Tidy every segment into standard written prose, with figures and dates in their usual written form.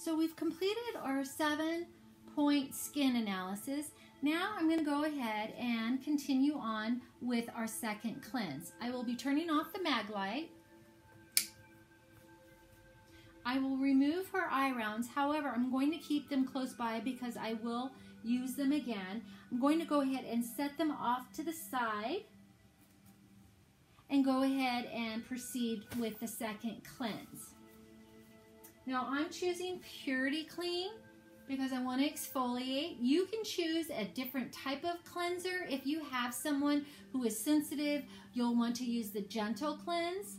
So we've completed our 7-point skin analysis. Now I'm going to go ahead and continue on with our second cleanse. I will be turning off the mag light. I will remove her eye rounds. However, I'm going to keep them close by because I will use them again. I'm going to go ahead and set them off to the side and go ahead and proceed with the second cleanse. Now I'm choosing Purity Clean because I want to exfoliate. You can choose a different type of cleanser. If you have someone who is sensitive, you'll want to use the Gentle Cleanse.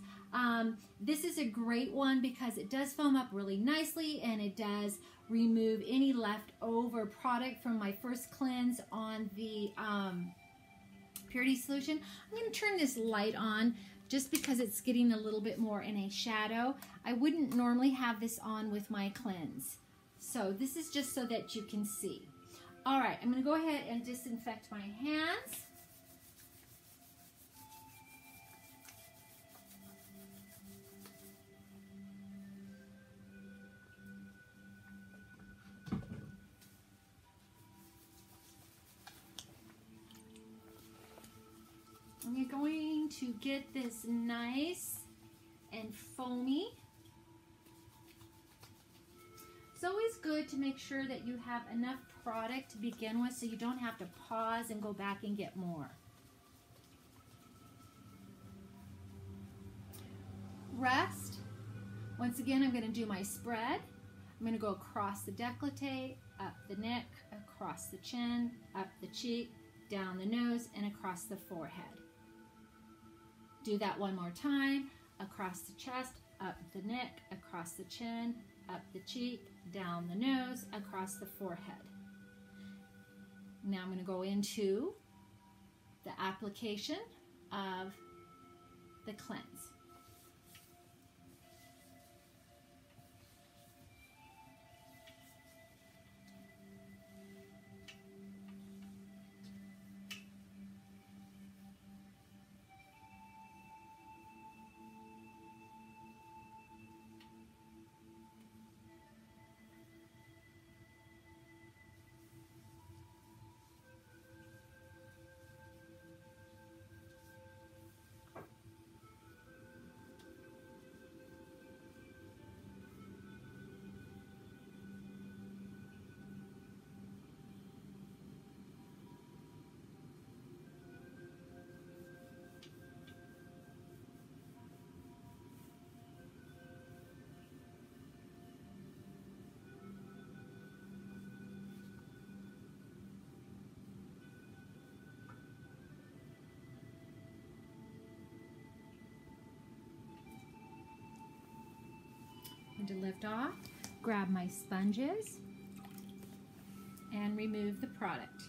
This is a great one because it does foam up really nicely and it does remove any leftover product from my first cleanse on the Purity solution. I'm going to turn this light on just because it's getting a little bit more in a shadow. I wouldn't normally have this on with my cleanse. So this is just so that you can see. All right, I'm going to go ahead and disinfect my hands. I'm going to get this nice and foamy. It's always good to make sure that you have enough product to begin with so you don't have to pause and go back and get more. Rest. Once again, I'm going to do my spread. I'm going to go across the décolleté, up the neck, across the chin, up the cheek, down the nose, and across the forehead. Do that one more time. Across the chest, up the neck, across the chin, up the cheek, down the nose, across the forehead. Now I'm going to go into the application of the cleanse. To lift off, grab my sponges and remove the product.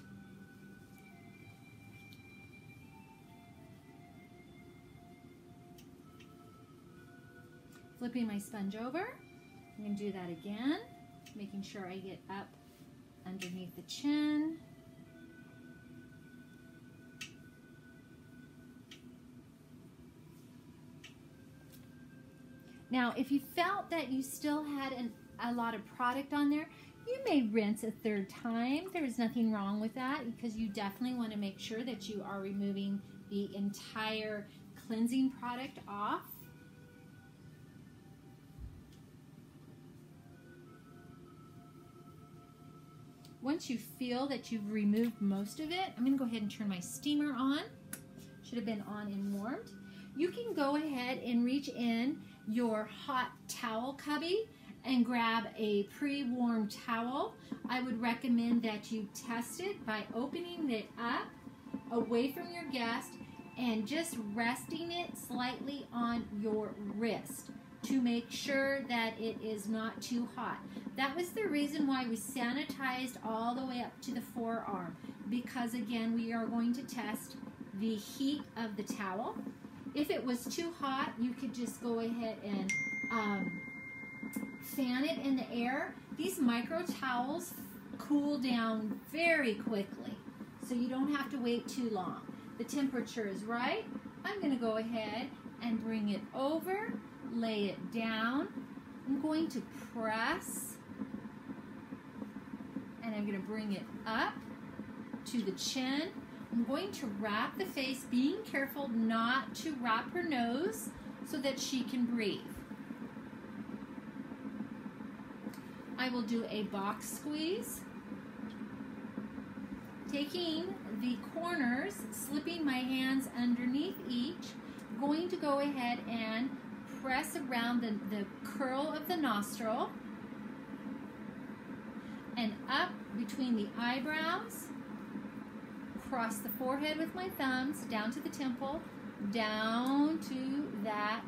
Flipping my sponge over, I'm going to do that again, making sure I get up underneath the chin. Now, if you felt that you still had a lot of product on there, you may rinse a third time. There's nothing wrong with that because you definitely want to make sure that you are removing the entire cleansing product off. Once you feel that you've removed most of it, I'm going to go ahead and turn my steamer on. Should have been on and warmed. You can go ahead and reach in your hot towel cubby and grab a pre-warmed towel. I would recommend that you test it by opening it up away from your guest and just resting it slightly on your wrist to make sure that it is not too hot. That was the reason why we sanitized all the way up to the forearm, because again we are going to test the heat of the towel. If it was too hot, you could just go ahead and fan it in the air. These micro towels cool down very quickly, so you don't have to wait too long. The temperature is right. I'm going to go ahead and bring it over, lay it down. I'm going to press to bring it up to the chin. I'm going to wrap the face, being careful not to wrap her nose so that she can breathe. I will do a box squeeze, taking the corners, slipping my hands underneath each, going to go ahead and press around the curl of the nostril and up between the eyebrows, across the forehead with my thumbs, down to the temple, down to that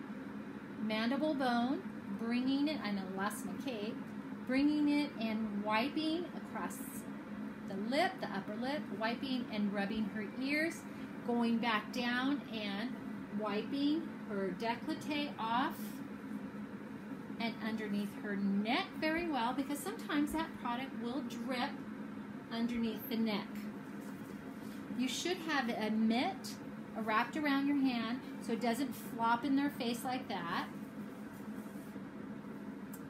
mandible bone, bringing it, I lost my cape, bringing it and wiping across the lip, the upper lip, wiping and rubbing her ears, going back down and wiping her décolleté off and underneath her neck very well, because sometimes that product will drip underneath the neck. You should have a mitt wrapped around your hand so it doesn't flop in their face like that.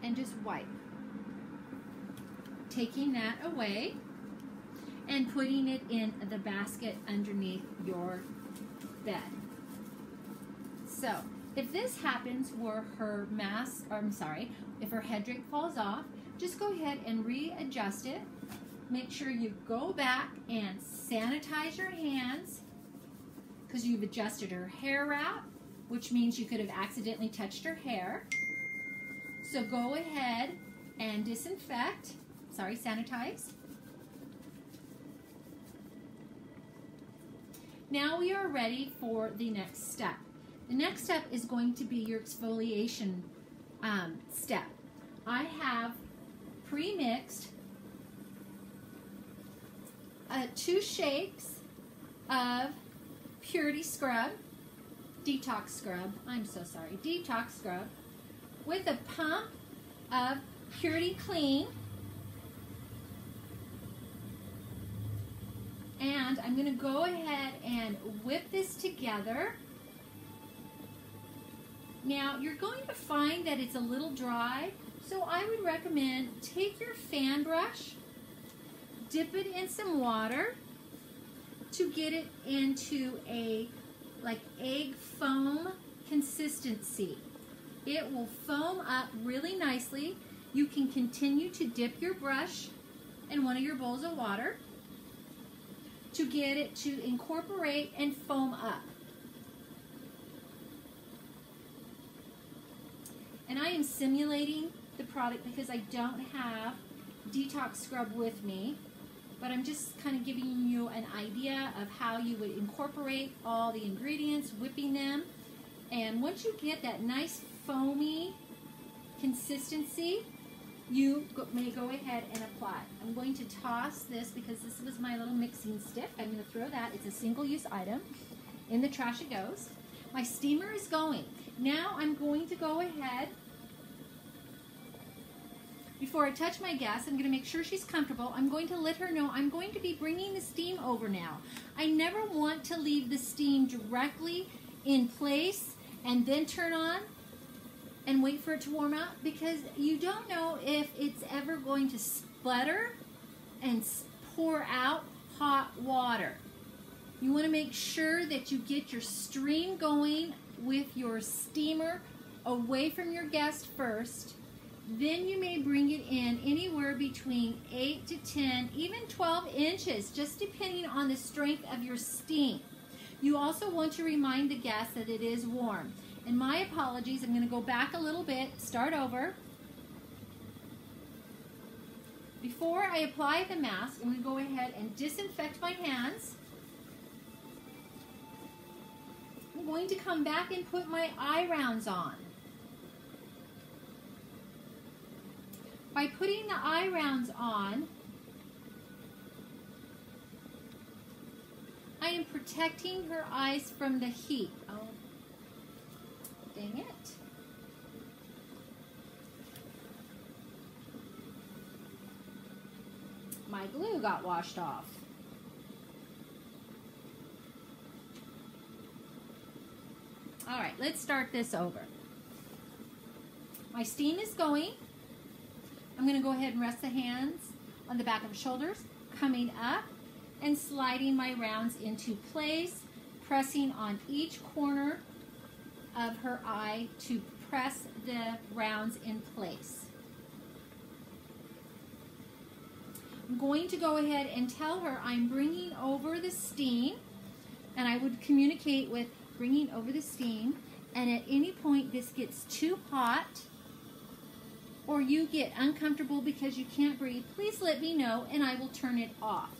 And just wipe. Taking that away and putting it in the basket underneath your bed. So, if this happens where her mask, or I'm sorry, if her head drape falls off, just go ahead and readjust it. Make sure you go back and sanitize your hands, because you've adjusted her hair wrap, which means you could have accidentally touched her hair. So go ahead and sanitize. Now we are ready for the next step. The next step is going to be your exfoliation step. I have pre-mixed 2 shakes of Purity Scrub, Detox Scrub, Detox Scrub, with a pump of Purity Clean. And I'm going to go ahead and whip this together. Now, you're going to find that it's a little dry, so I would recommend take your fan brush, dip it in some water to get it into a like egg foam consistency. It will foam up really nicely. You can continue to dip your brush in one of your bowls of water to get it to incorporate and foam up. And I am simulating the product because I don't have Detox Scrub with me, but I'm just kind of giving you an idea of how you would incorporate all the ingredients, whipping them. And once you get that nice foamy consistency, you may go ahead and apply. I'm going to toss this because this was my little mixing stick. I'm going to throw that. It's a single-use item. In the trash it goes. My steamer is going. Now I'm going to go ahead. Before I touch my guest, I'm going to make sure she's comfortable. I'm going to let her know I'm going to be bringing the steam over now. I never want to leave the steam directly in place and then turn on and wait for it to warm out, because you don't know if it's ever going to sputter and pour out hot water. You want to make sure that you get your stream going with your steamer away from your guest first. Then you may bring it in anywhere between 8 to 10, even 12 inches, just depending on the strength of your steam. You also want to remind the guest that it is warm. And my apologies, I'm going to go back a little bit, start over. Before I apply the mask, I'm going to go ahead and disinfect my hands. I'm going to come back and put my eye rounds on. By putting the eye rounds on, I am protecting her eyes from the heat. Oh, dang it. My glue got washed off. All right, let's start this over. My steam is going. I'm going to go ahead and rest the hands on the back of the shoulders, coming up and sliding my rounds into place, pressing on each corner of her eye to press the rounds in place. I'm going to go ahead and tell her I'm bringing over the steam, and I would communicate with bringing over the steam, and at any point this gets too hot or you get uncomfortable because you can't breathe, please let me know and I will turn it off.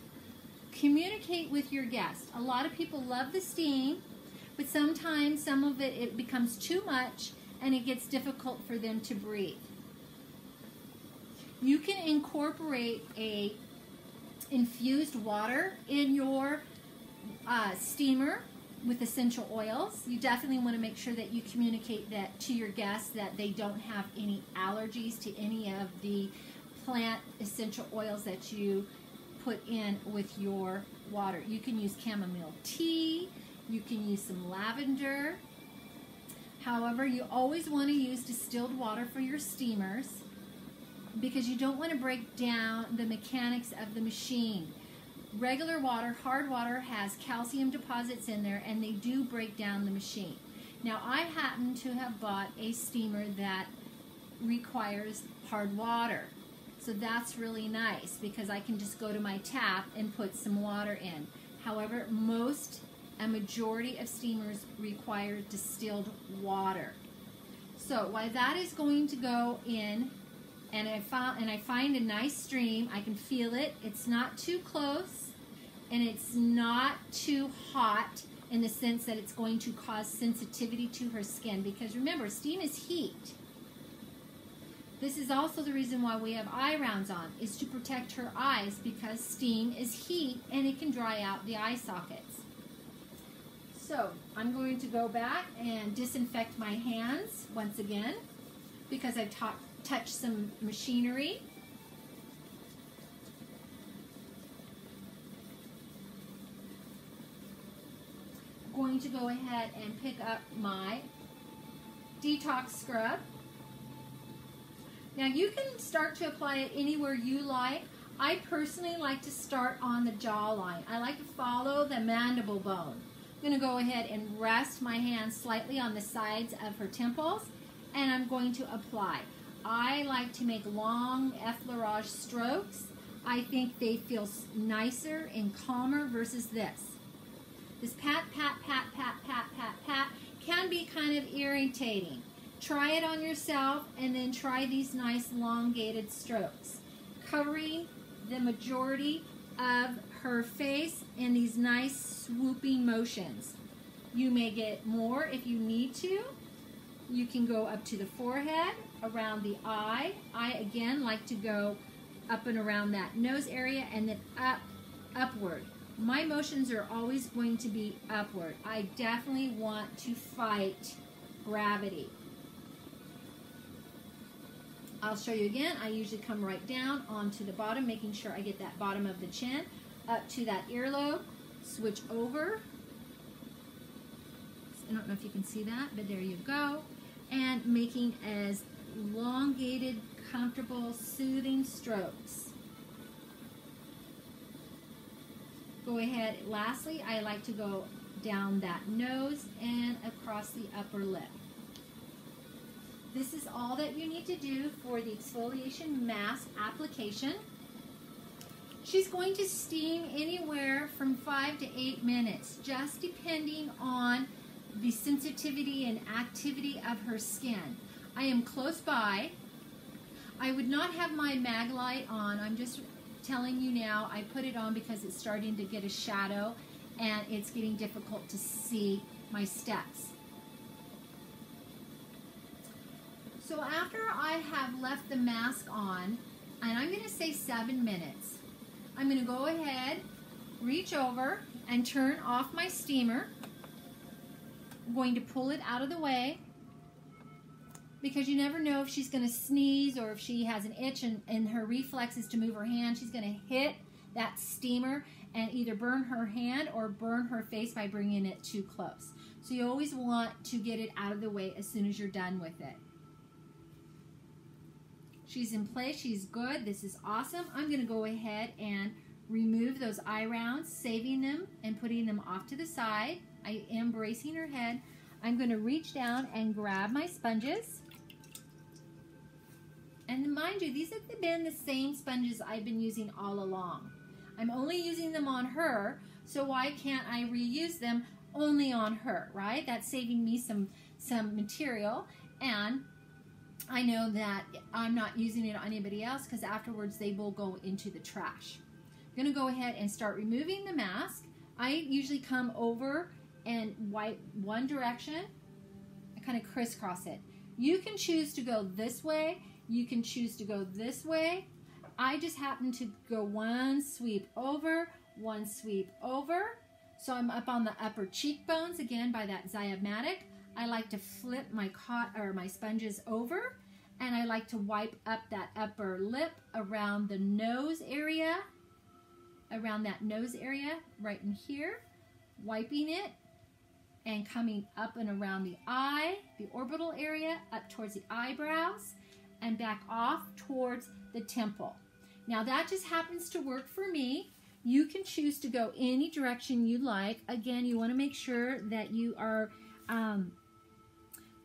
Communicate with your guest. A lot of people love the steam, but sometimes some of it becomes too much and it gets difficult for them to breathe. You can incorporate a infused water in your steamer with essential oils. You definitely want to make sure that you communicate that to your guests that they don't have any allergies to any of the plant essential oils that you put in with your water. You can use chamomile tea, you can use some lavender. However, you always want to use distilled water for your steamers because you don't want to break down the mechanics of the machine. Regular water, hard water, has calcium deposits in there and they do break down the machine. Now, I happen to have bought a steamer that requires hard water. So that's really nice because I can just go to my tap and put some water in. However, a majority of steamers require distilled water. So while that is going to go in, and I find a nice stream, I can feel it. It's not too close, and it's not too hot in the sense that it's going to cause sensitivity to her skin. Because remember, steam is heat. This is also the reason why we have eye rounds on, is to protect her eyes because steam is heat and it can dry out the eye sockets. So I'm going to go back and disinfect my hands once again because I've touched some machinery. I'm going to go ahead and pick up my detox scrub. Now you can start to apply it anywhere you like. I personally like to start on the jawline. I like to follow the mandible bone. I'm going to go ahead and rest my hands slightly on the sides of her temples, and I'm going to apply. I like to make long effleurage strokes. I think they feel nicer and calmer versus this. This pat, pat, pat, pat, pat, pat, pat can be kind of irritating. Try it on yourself and then try these nice elongated strokes, covering the majority of her face in these nice swooping motions. You may get more if you need to. You can go up to the forehead, around the eye. I, again, like to go up and around that nose area and then upward. My motions are always going to be upward. I definitely want to fight gravity. I'll show you again. I usually come right down onto the bottom, making sure I get that bottom of the chin up to that earlobe. Switch over. I don't know if you can see that, but there you go. And making as elongated, comfortable, soothing strokes. Go ahead. Lastly, I like to go down that nose and across the upper lip. This is all that you need to do for the exfoliation mask application. She's going to steam anywhere from 5 to 8 minutes, just depending on the sensitivity and activity of her skin. I am close by. I would not have my mag light on. I'm just telling you now, I put it on because it's starting to get a shadow and it's getting difficult to see my steps. So after I have left the mask on, and I'm going to say 7 minutes, I'm going to go ahead, reach over, and turn off my steamer. I'm going to pull it out of the way because you never know if she's going to sneeze or if she has an itch and her reflex is to move her hand. She's going to hit that steamer and either burn her hand or burn her face by bringing it too close. So you always want to get it out of the way as soon as you're done with it. She's in place. She's good. This is awesome. I'm going to go ahead and remove those eye rounds, saving them and putting them off to the side. I am bracing her head. I'm going to reach down and grab my sponges. And mind you, these have been the same sponges I've been using all along. I'm only using them on her, so why can't I reuse them only on her, right? That's saving me some material, and I know that I'm not using it on anybody else because afterwards they will go into the trash. I'm going to go ahead and start removing the mask. I usually come over and wipe one direction. I kind of crisscross it. You can choose to go this way. You can choose to go this way. I just happen to go one sweep over, one sweep over. So I'm up on the upper cheekbones again by that Zymatic. I like to flip my sponges over, and I like to wipe up that upper lip around the nose area, around that nose area right in here, wiping it and coming up and around the eye, the orbital area, up towards the eyebrows, and back off towards the temple. Now that just happens to work for me. You can choose to go any direction you like. Again, you want to make sure that you are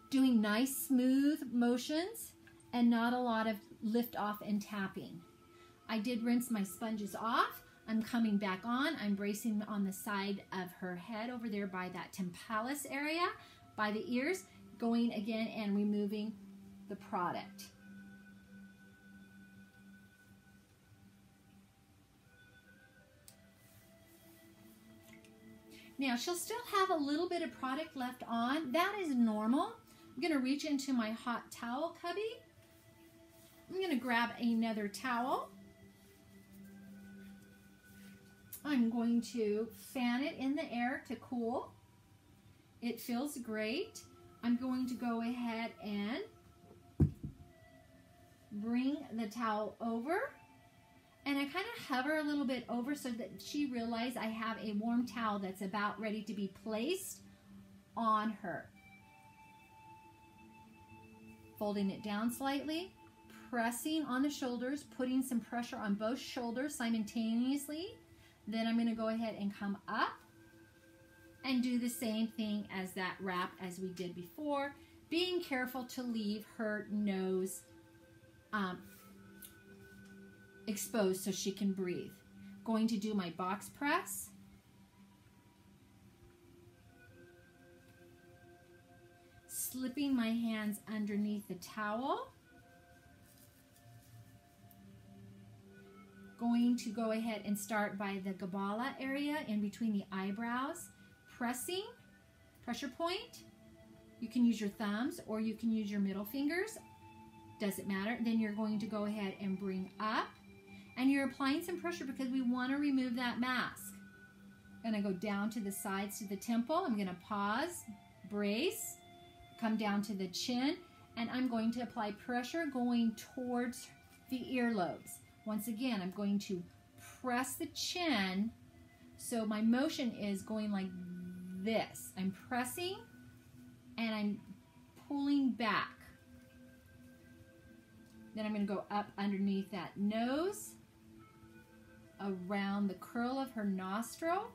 doing nice smooth motions and not a lot of lift off and tapping. I did rinse my sponges off. I'm coming back on. I'm bracing on the side of her head over there by that timpalis area, by the ears, going again and removing the product. Now, she'll still have a little bit of product left on. That is normal. I'm going to reach into my hot towel cubby. I'm going to grab another towel. I'm going to fan it in the air to cool. It feels great. I'm going to go ahead and bring the towel over. And I kind of hover a little bit over so that she realizes I have a warm towel that's about ready to be placed on her. Folding it down slightly, pressing on the shoulders, putting some pressure on both shoulders simultaneously. Then I'm going to go ahead and come up and do the same thing as that wrap as we did before, being careful to leave her nose exposed so she can breathe. Going to do my box press. Slipping my hands underneath the towel. Going to go ahead and start by the Gabala area in between the eyebrows. Pressing, pressure point. You can use your thumbs or you can use your middle fingers. Doesn't matter. Then you're going to go ahead and bring up. And you're applying some pressure because we want to remove that mask. I'm going to go down to the sides to the temple. I'm going to pause, brace, come down to the chin, and I'm going to apply pressure going towards the earlobes. Once again, I'm going to press the chin, so my motion is going like this. I'm pressing, and I'm pulling back. Then I'm going to go up underneath that nose, around the curl of her nostril,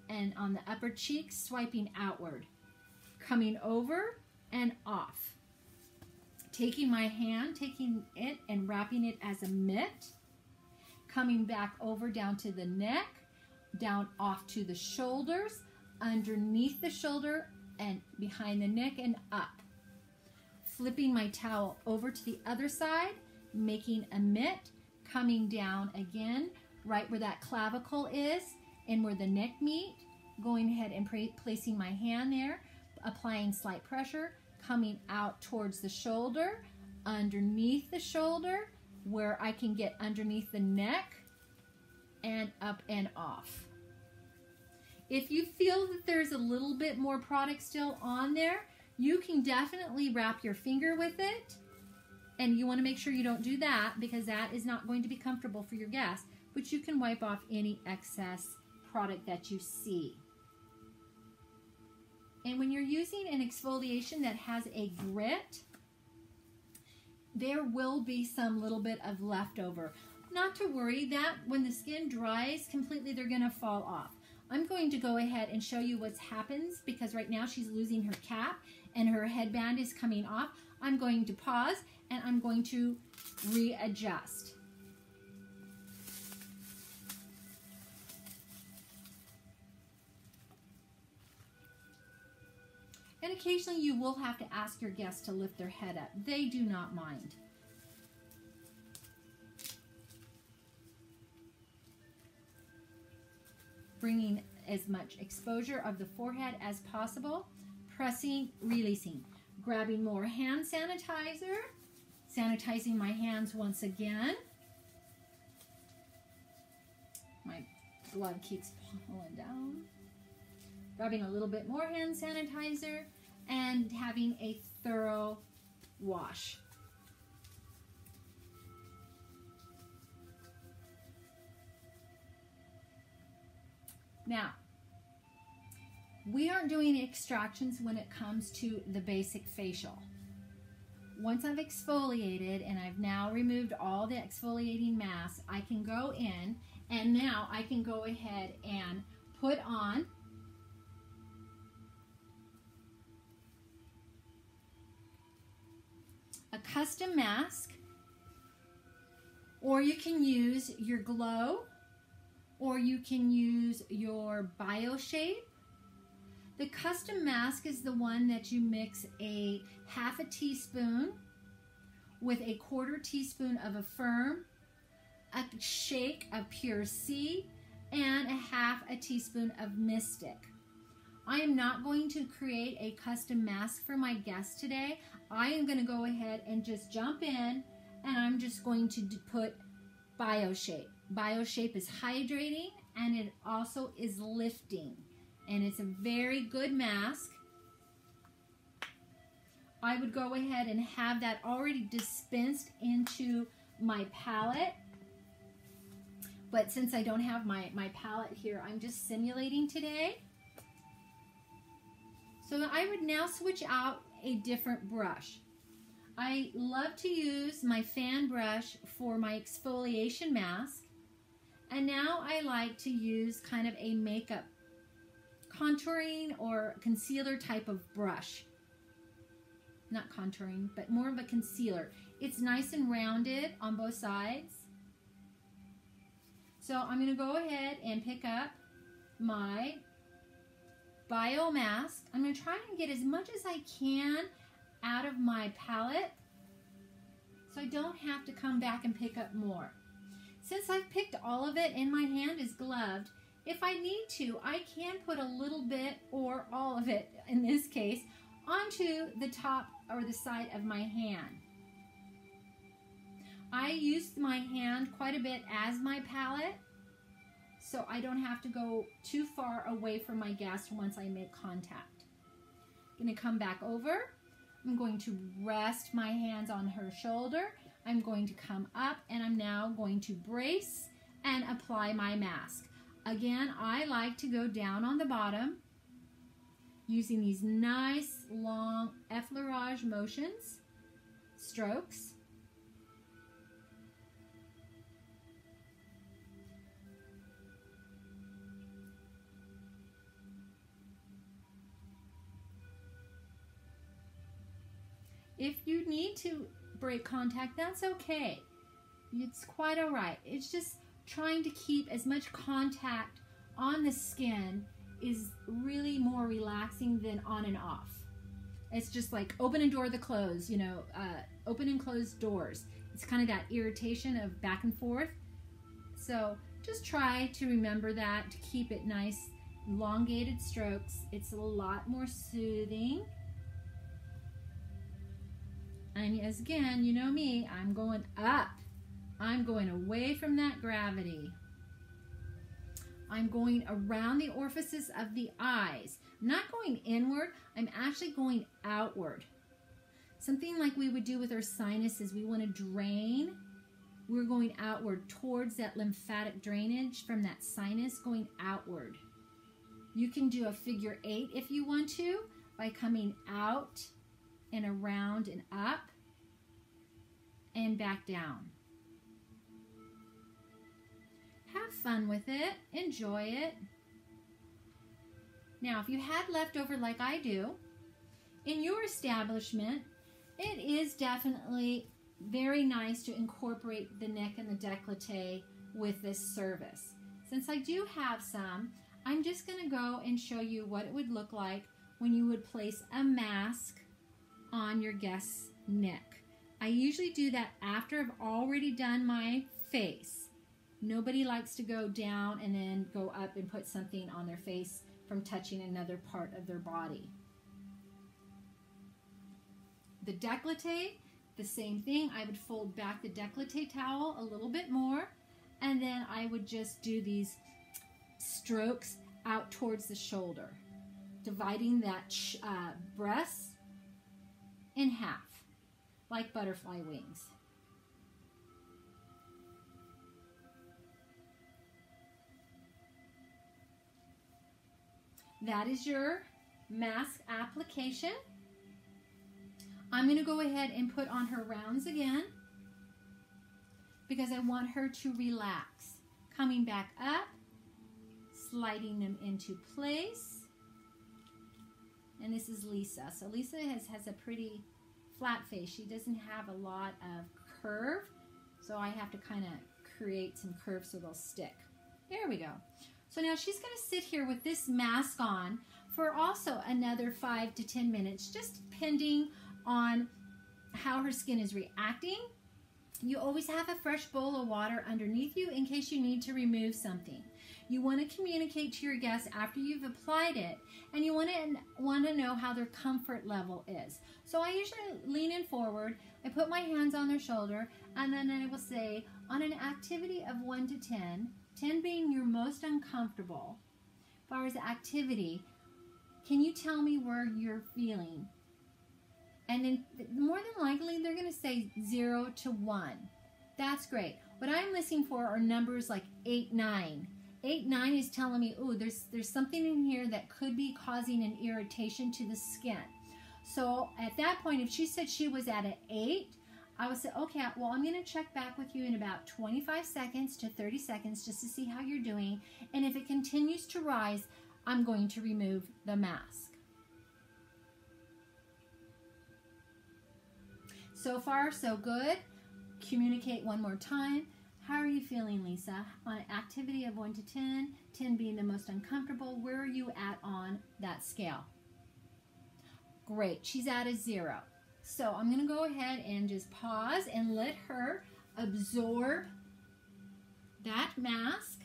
and on the upper cheek, swiping outward, coming over and off. Taking my hand, taking it and wrapping it as a mitt, coming back over down to the neck, down off to the shoulders, underneath the shoulder and behind the neck and up. Flipping my towel over to the other side, making a mitt, coming down again, right where that clavicle is and where the neck meet, going ahead and placing my hand there, applying slight pressure, coming out towards the shoulder, underneath the shoulder, where I can get underneath the neck, and up and off. If you feel that there's a little bit more product still on there, you can definitely wrap your finger with it. And you want to make sure you don't do that because that is not going to be comfortable for your guest. But you can wipe off any excess product that you see. And when you're using an exfoliation that has a grit, there will be some little bit of leftover. Not to worry, that when the skin dries completely, they're going to fall off. I'm going to go ahead and show you what happens because right now she's losing her cap and her headband is coming off. I'm going to pause and I'm going to readjust. And occasionally you will have to ask your guests to lift their head up. They do not mind. Bringing as much exposure of the forehead as possible. Pressing, releasing. Grabbing more hand sanitizer. Sanitizing my hands once again. My glove keeps pulling down. Grabbing a little bit more hand sanitizer and having a thorough wash. Now, we aren't doing extractions when it comes to the basic facial. Once I've exfoliated and I've now removed all the exfoliating mask, I can go in and now I can go ahead and put on a custom mask, or you can use your Glow, or you can use your BioShape. The custom mask is the one that you mix a half a teaspoon with a quarter teaspoon of Affirm, a shake of Pure C, and a half a teaspoon of Mystic. I am not going to create a custom mask for my guests today. I am going to go ahead and just jump in and I'm just going to put BioShape. BioShape is hydrating and it also is lifting. And it's a very good mask. I would go ahead and have that already dispensed into my palette. But since I don't have my palette here, I'm just simulating today. So I would now switch out a different brush. I love to use my fan brush for my exfoliation mask. And now I like to use kind of a makeup contouring or concealer type of brush. Not contouring, but more of a concealer. It's nice and rounded on both sides. So I'm going to go ahead and pick up my Bio Mask. I'm going to try and get as much as I can out of my palette so I don't have to come back and pick up more. Since I've picked all of it and my hand is gloved, if I need to, I can put a little bit or all of it, in this case, onto the top or the side of my hand. I used my hand quite a bit as my palette, so I don't have to go too far away from my guest once I make contact. I'm going to come back over. I'm going to rest my hands on her shoulder. I'm going to come up and I'm now going to brace and apply my mask. Again, I like to go down on the bottom using these nice long effleurage motions, strokes. If you need to break contact, that's okay. It's quite all right. It's just trying to keep as much contact on the skin is really more relaxing than on and off. It's just like open and door the close, you know, open and close doors. It's kind of that irritation of back and forth. So just try to remember that, to keep it nice, elongated strokes. It's a lot more soothing. And as again, you know me, I'm going up. I'm going away from that gravity. I'm going around the orifices of the eyes. I'm not going inward, I'm actually going outward. Something like we would do with our sinuses. We want to drain. We're going outward towards that lymphatic drainage from that sinus, going outward. You can do a figure 8 if you want to, by coming out and around and up. back down. Have fun with it. Enjoy it. Now, if you had leftover like I do, in your establishment, it is definitely very nice to incorporate the neck and the décolleté with this service. Since I do have some, I'm just going to go and show you what it would look like when you would place a mask on your guest's neck. I usually do that after I've already done my face. Nobody likes to go down and then go up and put something on their face from touching another part of their body. The décolleté, the same thing. I would fold back the décolleté towel a little bit more, and then I would just do these strokes out towards the shoulder, dividing that breast in half, like butterfly wings. That is your mask application. I'm going to go ahead and put on her rounds again because I want her to relax. Coming back up, sliding them into place. And this is Lisa. So Lisa has a pretty flat face. She doesn't have a lot of curve, so I have to kind of create some curve so they'll stick. There we go. So now she's going to sit here with this mask on for also another 5 to 10 minutes, just depending on how her skin is reacting. You always have a fresh bowl of water underneath you in case you need to remove something. You want to communicate to your guests after you've applied it, and you want to know how their comfort level is. So I usually lean in forward, I put my hands on their shoulder, and then I will say, on an activity of 1 to 10, 10 being your most uncomfortable, as far as activity, can you tell me where you're feeling? And then more than likely, they're going to say 0 to 1. That's great. What I'm listening for are numbers like 8, 9. 8, 9 is telling me, oh, there's something in here that could be causing an irritation to the skin. So at that point, if she said she was at an 8, I would say, okay, well, I'm going to check back with you in about 25 seconds to 30 seconds just to see how you're doing. And if it continues to rise, I'm going to remove the mask. So far, so good. Communicate one more time. How are you feeling, Lisa? On an activity of 1 to 10, 10 being the most uncomfortable, where are you at on that scale? Great, she's at a 0. So I'm going to go ahead and just pause and let her absorb that mask.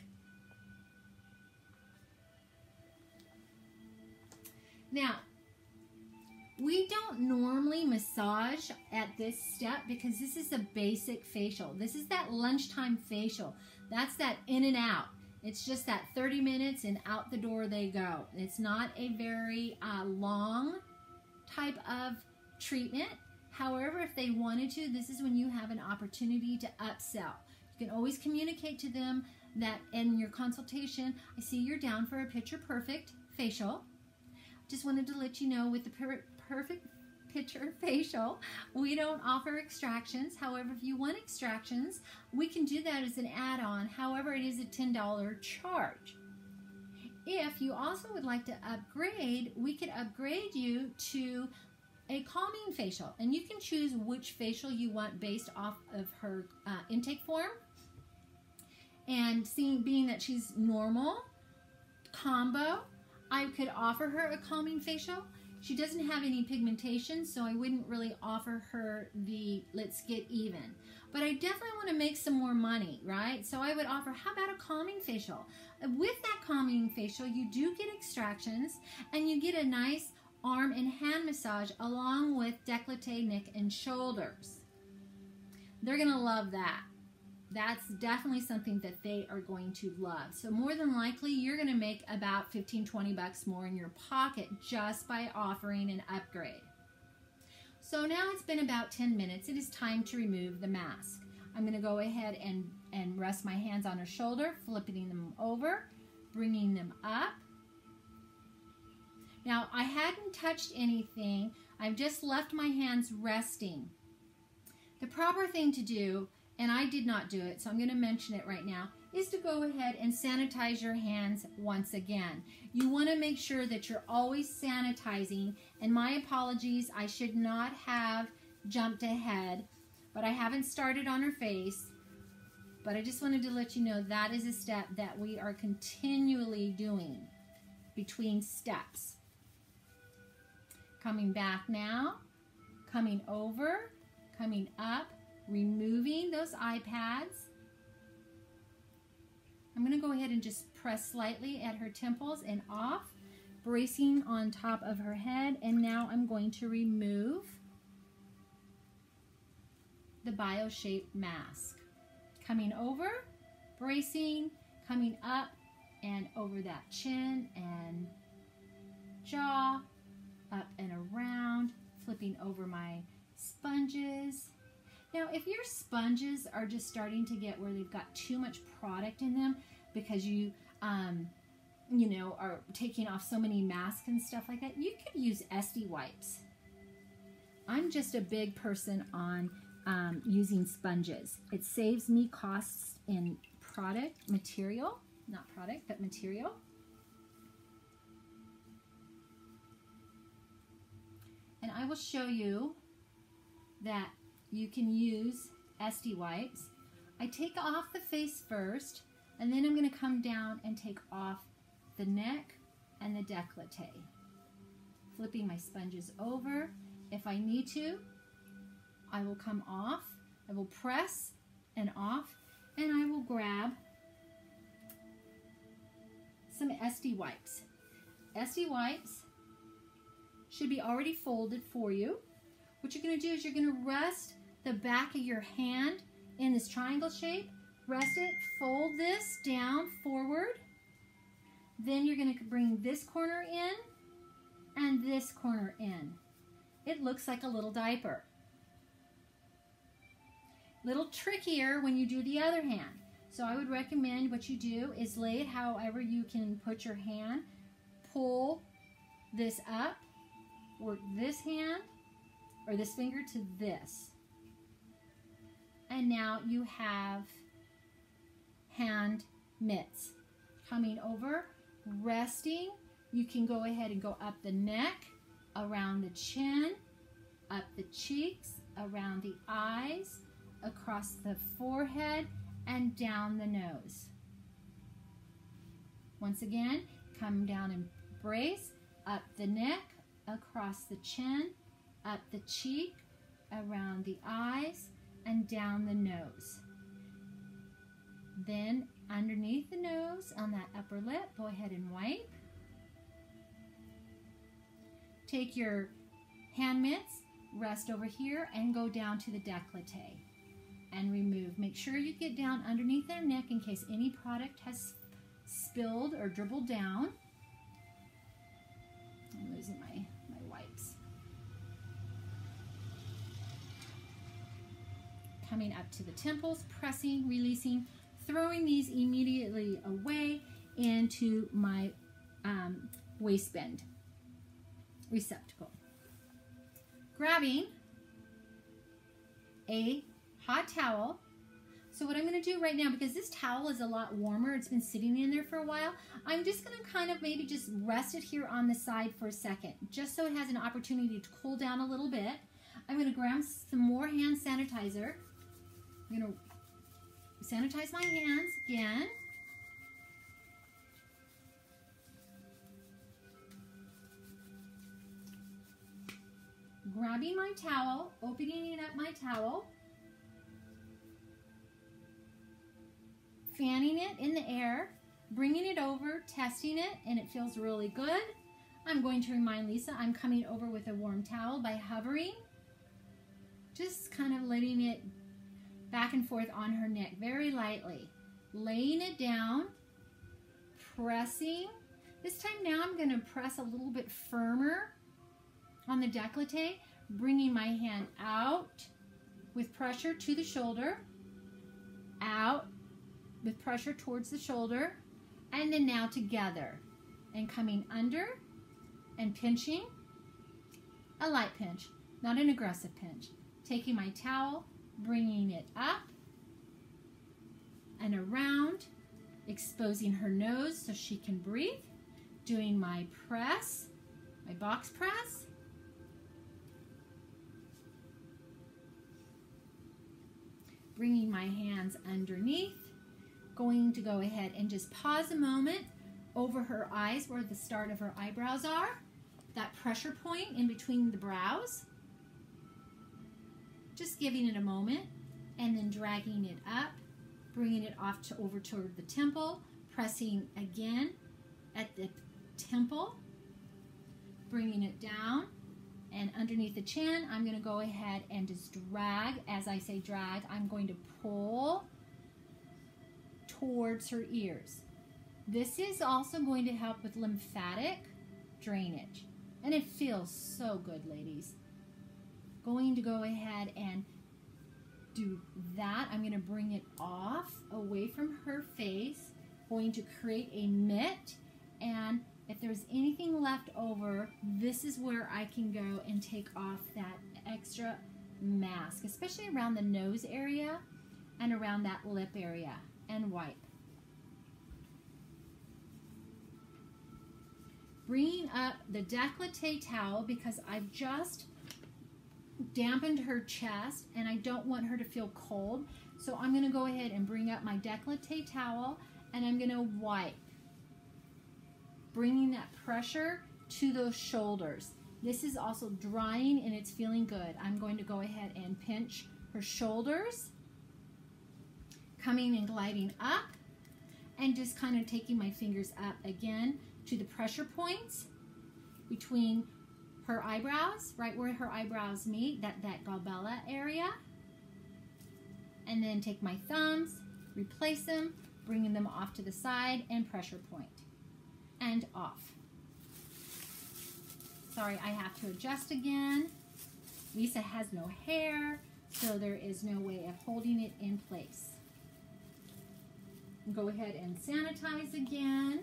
Now, we don't normally massage at this step because this is a basic facial. This is that lunchtime facial. That's that in and out. It's just that 30 minutes and out the door they go. It's not a very long type of treatment. However, if they wanted to, this is when you have an opportunity to upsell. You can always communicate to them that in your consultation, I see you're down for a picture perfect facial. Just wanted to let you know with the perfect picture facial, we don't offer extractions. However, if you want extractions, we can do that as an add-on. However, it is a $10 charge. If you also would like to upgrade, we could upgrade you to a calming facial, and you can choose which facial you want based off of her intake form. And being that she's normal combo, I could offer her a calming facial. She doesn't have any pigmentation, so I wouldn't really offer her the let's get even. But I definitely want to make some more money, right? So I would offer, how about a calming facial? With that calming facial, you do get extractions, and you get a nice arm and hand massage along with décolleté, neck, and shoulders. They're going to love that. That's definitely something that they are going to love. So more than likely, you're going to make about 15, 20 bucks more in your pocket just by offering an upgrade. So now it's been about 10 minutes. It is time to remove the mask. I'm going to go ahead and rest my hands on her shoulder, flipping them over, bringing them up. Now, I hadn't touched anything. I've just left my hands resting. The proper thing to do, and I did not do it, so I'm going to mention it right now, is to go ahead and sanitize your hands once again. You want to make sure that you're always sanitizing, and my apologies, I should not have jumped ahead, but I haven't started on her face. But I just wanted to let you know that is a step that we are continually doing between steps. Coming back now, coming over, coming up, removing those eye pads. I'm going to go ahead and just press slightly at her temples and off, bracing on top of her head. And now I'm going to remove the bio-shaped mask. Coming over, bracing, coming up and over that chin and jaw, up and around, flipping over my sponges. Now, if your sponges are just starting to get where they've got too much product in them because you know, are taking off so many masks and stuff like that, you could use SD wipes. I'm just a big person on using sponges. It saves me costs in material. And I will show you that you can use SD wipes. I take off the face first, and then I'm going to come down and take off the neck and the décolleté. Flipping my sponges over. If I need to, I will come off, I will press and off, and I will grab some SD wipes. SD wipes should be already folded for you. What you're going to do is you're going to rest the back of your hand in this triangle shape. Rest it, fold this down forward. Then you're going to bring this corner in and this corner in. It looks like a little diaper. Little trickier when you do the other hand. So I would recommend what you do is lay it however you can put your hand. Pull this up, work this hand or this finger to this. And now you have hand mitts. Coming over, resting, you can go ahead and go up the neck, around the chin, up the cheeks, around the eyes, across the forehead, and down the nose. Once again, come down and brace, up the neck, across the chin, up the cheek, around the eyes, and down the nose. Then underneath the nose, on that upper lip, go ahead and wipe. Take your hand mitts, rest over here, and go down to the décolleté and remove. Make sure you get down underneath their neck in case any product has spilled or dribbled down. I'm losing my wipes. Coming up to the temples, pressing, releasing, throwing these immediately away into my waistband receptacle. Grabbing a hot towel. So what I'm going to do right now, because this towel is a lot warmer, it's been sitting in there for a while, I'm just going to kind of maybe just rest it here on the side for a second, just so it has an opportunity to cool down a little bit. I'm going to grab some more hand sanitizer. I'm going to sanitize my hands again. Grabbing my towel, opening up my towel, fanning it in the air, bringing it over, testing it, and it feels really good. I'm going to remind Lisa I'm coming over with a warm towel by hovering, just kind of letting it back and forth on her neck very lightly, laying it down, pressing. This time now I'm going to press a little bit firmer on the décolleté, bringing my hand out with pressure to the shoulder, out with pressure towards the shoulder, and then now together, and coming under and pinching, a light pinch, not an aggressive pinch. Taking my towel, bringing it up and around, exposing her nose so she can breathe, doing my press, my box press. Bringing my hands underneath, going to go ahead and just pause a moment over her eyes where the start of her eyebrows are, that pressure point in between the brows. Just giving it a moment and then dragging it up, bringing it off to over toward the temple, pressing again at the temple, bringing it down and underneath the chin. I'm going to go ahead and just drag. As I say drag, I'm going to pull towards her ears. This is also going to help with lymphatic drainage, and it feels so good, ladies. Going to go ahead and do that. I'm going to bring it off away from her face, going to create a mitt, and if there's anything left over, this is where I can go and take off that extra mask, especially around the nose area and around that lip area, and wipe. Bringing up the décolleté towel because I've just dampened her chest and I don't want her to feel cold. So I'm going to go ahead and bring up my décolleté towel and I'm going to wipe, bringing that pressure to those shoulders. This is also drying and it's feeling good. I'm going to go ahead and pinch her shoulders, coming and gliding up, and just kind of taking my fingers up again to the pressure points between her eyebrows, right where her eyebrows meet, that glabella area. And then take my thumbs, replace them, bringing them off to the side, and pressure point. And off. Sorry, I have to adjust again. Lisa has no hair, so there is no way of holding it in place. Go ahead and sanitize again.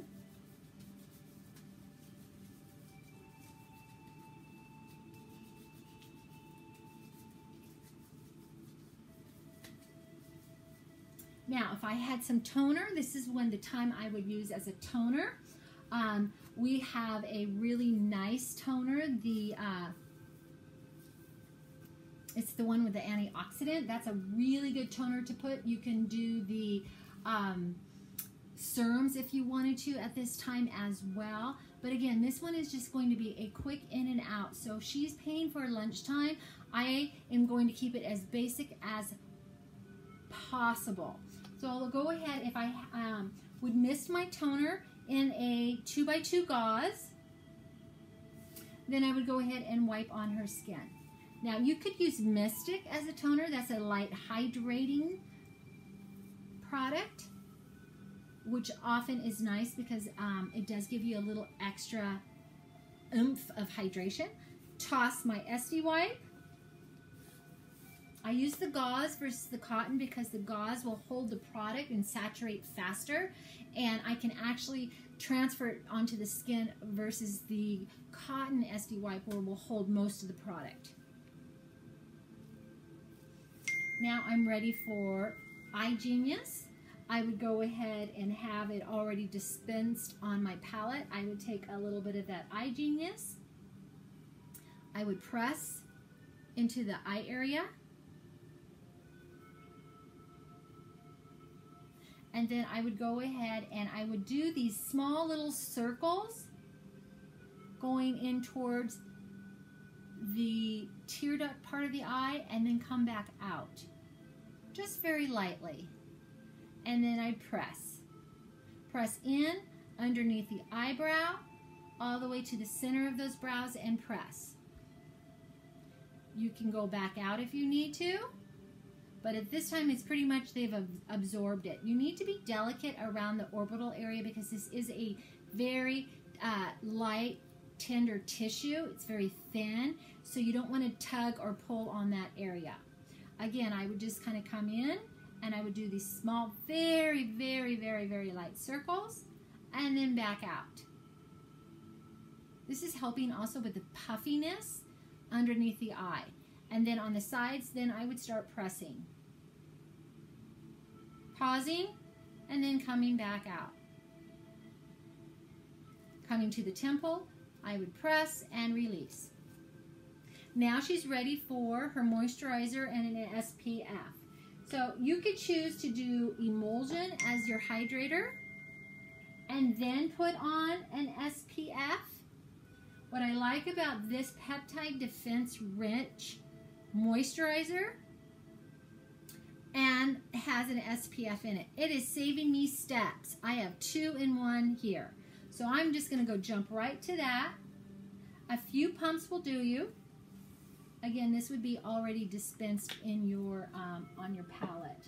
Now, if I had some toner, this is when the time I would use as a toner. We have a really nice toner. It's the one with the antioxidant. That's a really good toner to put. You can do the serums if you wanted to at this time as well. But again, this one is just going to be a quick in and out. So if she's paying for lunchtime, I am going to keep it as basic as possible. So I'll go ahead, if I would mist my toner in a 2x2 gauze, then I would go ahead and wipe on her skin. Now you could use Mystic as a toner. That's a light hydrating product, which often is nice because it does give you a little extra oomph of hydration. Toss my SD wipe. I use the gauze versus the cotton because the gauze will hold the product and saturate faster, and I can actually transfer it onto the skin versus the cotton SD wipe where will hold most of the product. Now I'm ready for iGenius. I would go ahead and have it already dispensed on my palette. I would take a little bit of that iGenius. I would press into the eye area. And then I would go ahead and I would do these small little circles going in towards the tear duct part of the eye and then come back out. Just very lightly. And then I'd press. Press in underneath the eyebrow all the way to the center of those brows and press. You can go back out if you need to. But at this time, it's pretty much they've absorbed it. You need to be delicate around the orbital area because this is a very light, tender tissue. It's very thin, so you don't want to tug or pull on that area. Again, I would just kind of come in and I would do these small, very, very, very, very light circles and then back out. This is helping also with the puffiness underneath the eye. And then on the sides, then I would start pressing. Pausing, and then coming back out. Coming to the temple, I would press and release. Now she's ready for her moisturizer and an SPF. So you could choose to do emulsion as your hydrator and then put on an SPF. What I like about this Peptide Defense Rich moisturizer and has an SPF in it. It is saving me steps. I have 2-in-1 here. So I'm just going to go jump right to that. A few pumps will do you. Again, this would be already dispensed in your on your palette.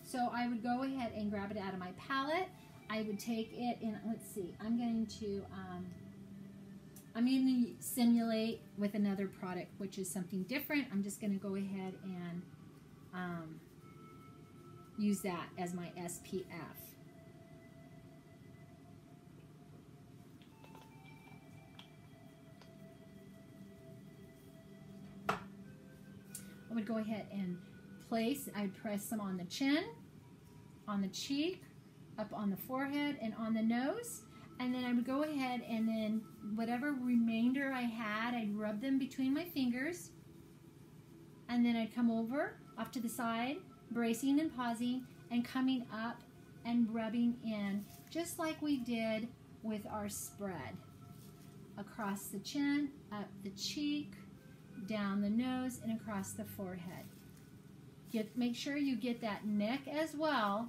So I would go ahead and grab it out of my palette. I would take it in, let's see, I'm going to simulate with another product, which is something different. I'm just going to go ahead and use that as my SPF. I would go ahead and I would press some on the chin, on the cheek, up on the forehead, and on the nose. And then I would go ahead and then whatever remainder I had, I'd rub them between my fingers. And then I'd come over, off to the side, bracing and pausing, and coming up and rubbing in, just like we did with our spread. Across the chin, up the cheek, down the nose, and across the forehead. Make sure you get that neck as well.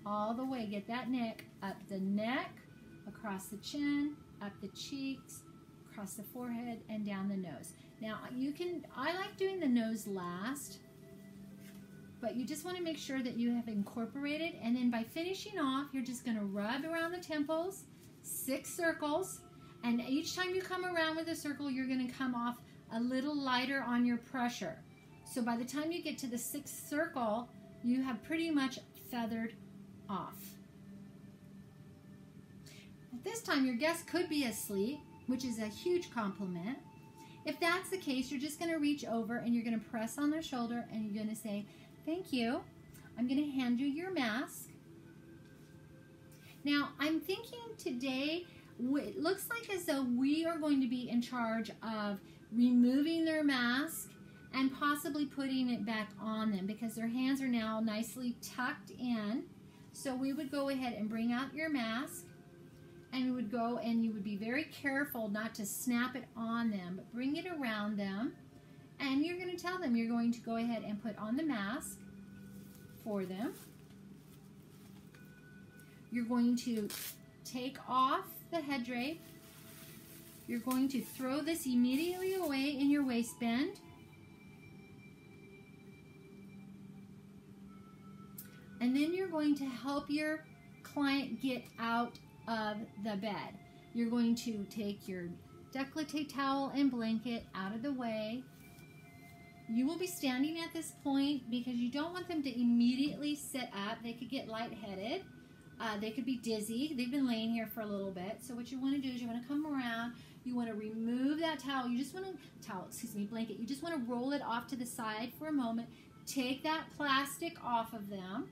All the way, get that neck, up the neck, across the chin, up the cheeks, across the forehead, and down the nose. Now I like doing the nose last, but you just want to make sure that you have incorporated, and then by finishing off, you're just going to rub around the temples, 6 circles, and each time you come around with a circle, you're going to come off a little lighter on your pressure. So by the time you get to the 6th circle, you have pretty much feathered off. At this time, your guest could be asleep, which is a huge compliment. If that's the case, you're just going to reach over and you're going to press on their shoulder and you're going to say, "Thank you. I'm going to hand you your mask." Now, I'm thinking today, it looks like as though we are going to be in charge of removing their mask and possibly putting it back on them because their hands are now nicely tucked in. So we would go ahead and bring out your mask, and we would go and you would be very careful not to snap it on them, but bring it around them, and you're going to tell them you're going to go ahead and put on the mask for them. You're going to take off the head drape. You're going to throw this immediately away in your waistband. And then you're going to help your client get out of the bed. You're going to take your décolleté towel and blanket out of the way. You will be standing at this point because you don't want them to immediately sit up. They could get lightheaded. They could be dizzy. They've been laying here for a little bit. So what you want to do is you want to come around. You want to remove that towel. You just want to, blanket. You just want to roll it off to the side for a moment. Take that plastic off of them.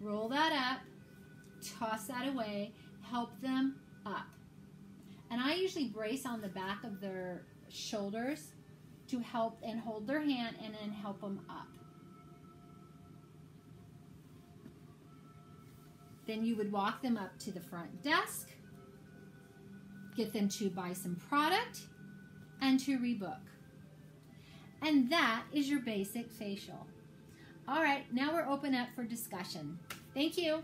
Roll that up. Toss that away. Help them up. And I usually brace on the back of their shoulders to help and hold their hand and then help them up. Then you would walk them up to the front desk, get them to buy some product, and to rebook. And that is your basic facial. All right, now we're open up for discussion. Thank you.